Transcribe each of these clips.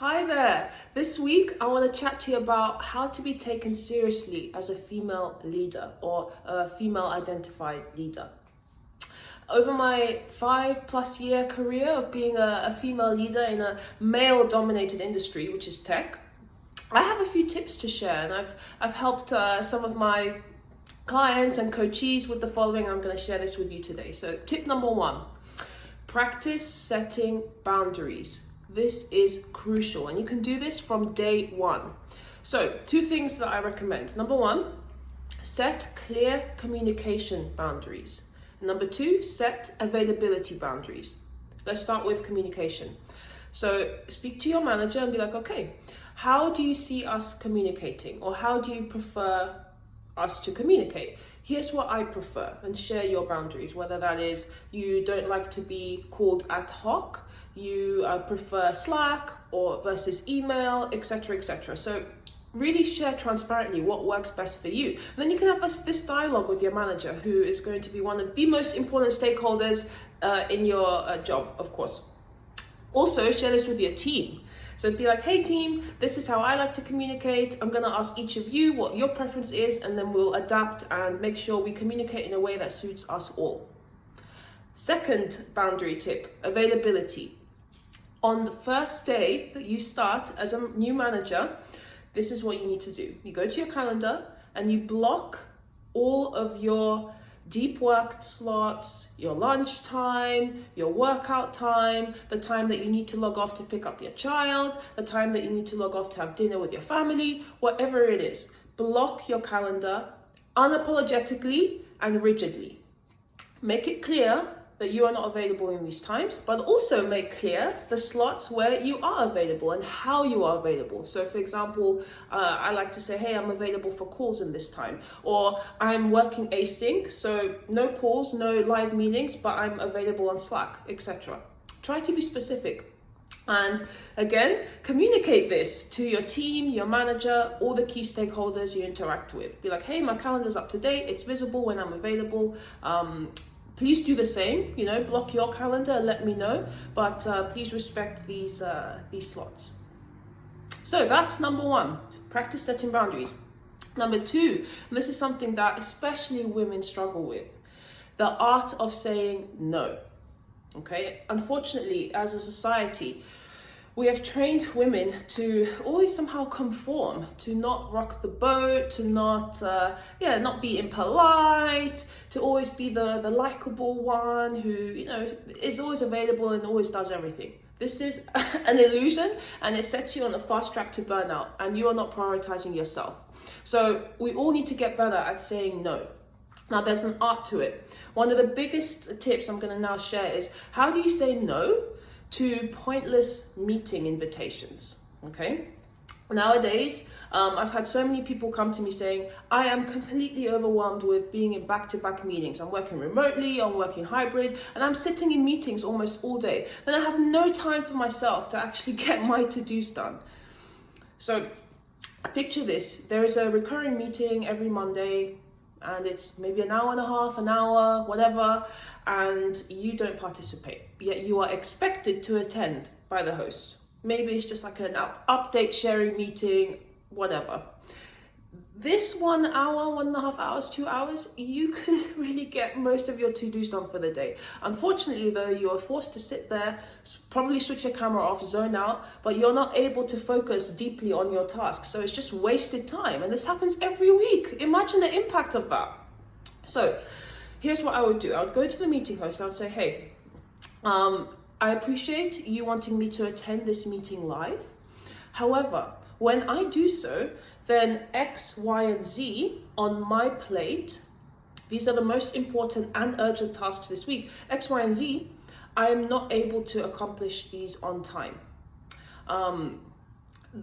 Hi there! This week I want to chat to you about how to be taken seriously as a female leader or a female identified leader. Over my 5+ year career of being a female leader in a male dominated industry, which is tech, I have a few tips to share, and I've helped some of my clients and coachees with the following. I'm going to share this with you today. So tip number 1, practice setting boundaries. This is crucial, and you can do this from day 1. So 2 things that I recommend. Number 1, set clear communication boundaries. Number 2, set availability boundaries. Let's start with communication. So speak to your manager and be like, okay, how do you see us communicating, or how do you prefer us to communicate? Here's what I prefer, and share your boundaries, whether that is you don't like to be called ad hoc, you prefer Slack or versus email, etc., etc. So really share transparently what works best for you. And then you can have this dialogue with your manager, who is going to be one of the most important stakeholders in your job, of course. Also, share this with your team. So be like, hey team, this is how I like to communicate. I'm going to ask each of you what your preference is, and then we'll adapt and make sure we communicate in a way that suits us all. Second boundary tip, availability. On the first day that you start as a new manager, this is what you need to do. You go to your calendar and you block all of your deep work slots, your lunch time, your workout time, the time that you need to log off to pick up your child, the time that you need to log off to have dinner with your family, whatever it is. Block your calendar unapologetically and rigidly. Make it clear that you are not available in these times, but also make clear the slots where you are available and how you are available. So for example, I like to say, hey, I'm available for calls in this time, or I'm working async, so no calls, no live meetings, but I'm available on Slack, etc. Try to be specific. And again, communicate this to your team, your manager, all the key stakeholders you interact with. Be like, hey, my calendar's up to date, it's visible when I'm available. Please do the same, block your calendar and let me know, but please respect these slots. So that's number 1, practice setting boundaries. Number 2, and this is something that especially women struggle with, the art of saying no. Okay, unfortunately, as a society, we have trained women to always somehow conform, to not rock the boat, to not be impolite, to always be the likable one who, is always available and always does everything. This is an illusion, and it sets you on a fast track to burnout, and you are not prioritizing yourself. So we all need to get better at saying no. Now, there's an art to it. One of the biggest tips I'm going to now share is, how do you say no to pointless meeting invitations? Okay, nowadays I've had so many people come to me saying, I am completely overwhelmed with being in back-to-back meetings. I'm working remotely, I'm working hybrid, and I'm sitting in meetings almost all day. Then I have no time for myself to actually get my to-dos done. So picture this, there is a recurring meeting every Monday, and it's maybe an hour and a half, an hour, whatever, and you don't participate, yet you are expected to attend by the host. Maybe it's just like an update sharing meeting, whatever. This 1 hour, 1.5 hours, 2 hours, you could really get most of your to-dos done for the day. Unfortunately though, you are forced to sit there, probably switch your camera off, zone out, but you're not able to focus deeply on your task. So it's just wasted time, and this happens every week. Imagine the impact of that. So here's what I would do. I would go to the meeting host and I would say, hey, I appreciate you wanting me to attend this meeting live. However, when I do so, then X, Y, and Z on my plate, these are the most important and urgent tasks this week. X, Y, and Z, I am not able to accomplish these on time.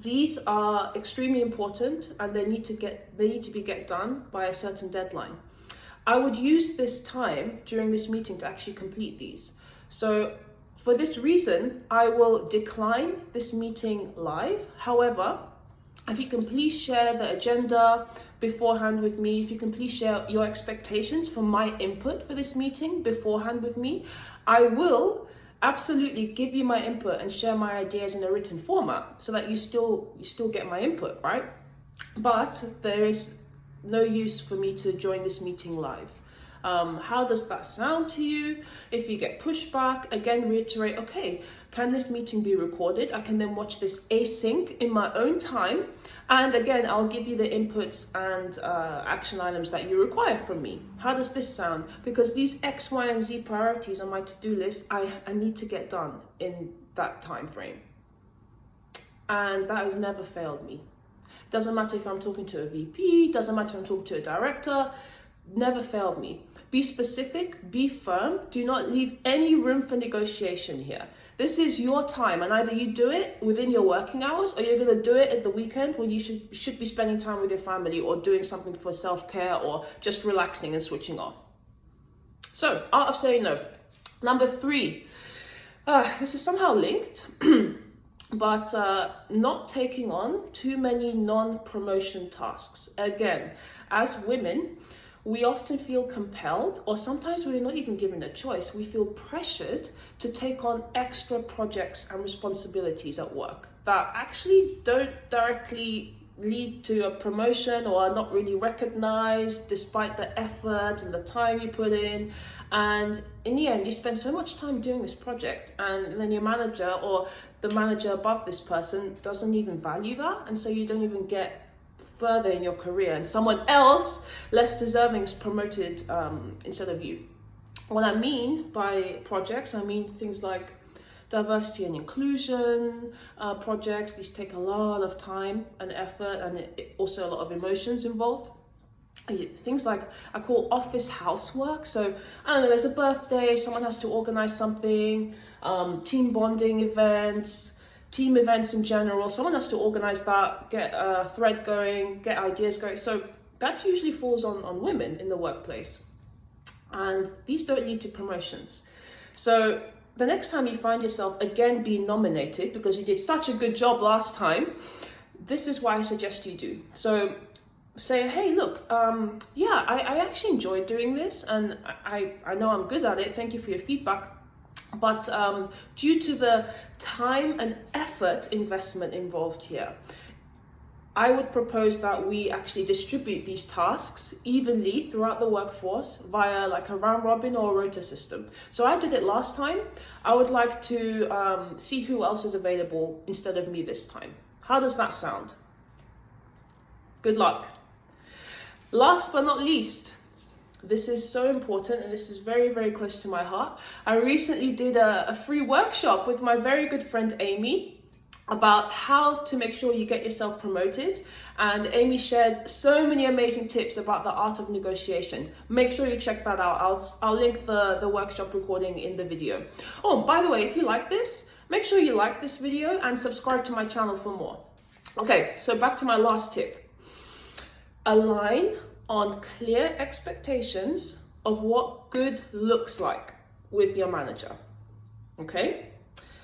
These are extremely important, and they need to get done by a certain deadline. I would use this time during this meeting to actually complete these. So for this reason, I will decline this meeting live. However, if you can please share the agenda beforehand with me, if you can please share your expectations for my input for this meeting beforehand with me, I will absolutely give you my input and share my ideas in a written format so that you still get my input, right? But there is no use for me to join this meeting live. How does that sound to you? If you get pushback, again, reiterate, okay, can this meeting be recorded? I can then watch this async in my own time. And again, I'll give you the inputs and action items that you require from me. How does this sound? Because these X, Y, and Z priorities on my to-do list, I need to get done in that time frame. And that has never failed me. Doesn't matter if I'm talking to a VP, doesn't matter if I'm talking to a director, never failed me. Be specific, be firm, do not leave any room for negotiation here. This is your time, and either you do it within your working hours or you're going to do it at the weekend when you should be spending time with your family or doing something for self-care or just relaxing and switching off. So, art of saying no. Number 3, this is somehow linked, but not taking on too many non-promotion tasks. Again, as women, we often feel compelled, or sometimes we're not even given a choice. We feel pressured to take on extra projects and responsibilities at work that actually don't directly lead to a promotion or are not really recognized despite the effort and the time you put in. And in the end, you spend so much time doing this project, and then your manager or the manager above this person doesn't even value that. And so you don't even get further in your career, and someone else less deserving is promoted instead of you. What I mean by projects, I mean things like diversity and inclusion projects. These take a lot of time and effort, and also a lot of emotions involved. Things like I call office housework. So I don't know, there's a birthday, someone has to organize something, team bonding events, team events in general. Someone has to organize that, get a thread going, get ideas going. So that usually falls on women in the workplace. And these don't lead to promotions. So the next time you find yourself again being nominated because you did such a good job last time, this is why I suggest you do. So say, hey, look, yeah, I actually enjoyed doing this, and I know I'm good at it. Thank you for your feedback. But due to the time and effort investment involved here, I would propose that we actually distribute these tasks evenly throughout the workforce via like a round robin or a rota system. So I did it last time. I would like to see who else is available instead of me this time. How does that sound? Good luck. Last but not least, this is so important, and this is very, very close to my heart. I recently did a free workshop with my very good friend Amy about how to make sure you get yourself promoted. And Amy shared so many amazing tips about the art of negotiation. Make sure you check that out. I'll link the workshop recording in the video. Oh, by the way, if you like this, make sure you like this video and subscribe to my channel for more. Okay, so back to my last tip. Align on clear expectations of what good looks like with your manager. Okay?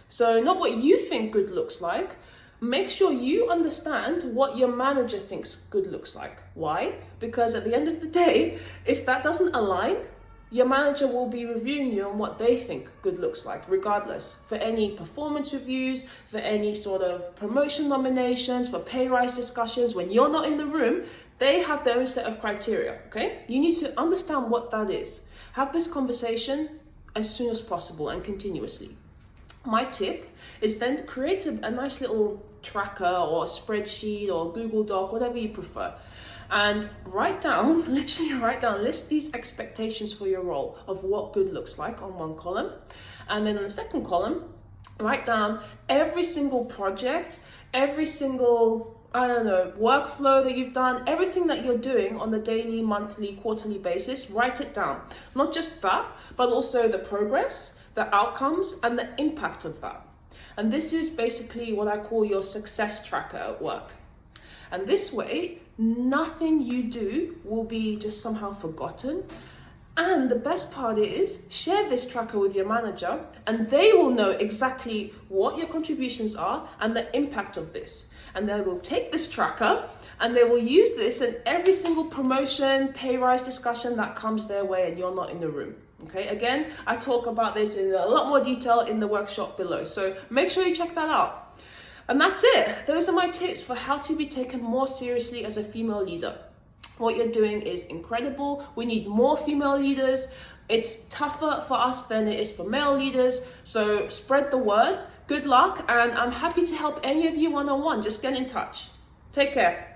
So not what you think good looks like. Make sure you understand what your manager thinks good looks like. Why? Because at the end of the day, if that doesn't align, your manager will be reviewing you on what they think good looks like, regardless. For any performance reviews, for any sort of promotion nominations, for pay rise discussions, when you're not in the room, they have their own set of criteria, okay? You need to understand what that is. Have this conversation as soon as possible and continuously. My tip is then to create a nice little tracker or spreadsheet or Google Doc, whatever you prefer. And write down, literally write down, list these expectations for your role of what good looks like on one column. And then on the second column, write down every single project, every single, I don't know, workflow that you've done, everything that you're doing on a daily, monthly, quarterly basis, write it down. Not just that, but also the progress, the outcomes, and the impact of that. And this is basically what I call your success tracker at work. And this way, nothing you do will be just somehow forgotten. And the best part is, share this tracker with your manager, and they will know exactly what your contributions are and the impact of this. And they will take this tracker and they will use this in every single promotion, pay rise discussion that comes their way and you're not in the room. Okay, again, I talk about this in a lot more detail in the workshop below, so make sure you check that out. And that's it. Those are my tips for how to be taken more seriously as a female leader. What you're doing is incredible. We need more female leaders. It's tougher for us than it is for male leaders, so spread the word. Good luck, and I'm happy to help any of you one-on-one. Just get in touch. Take care.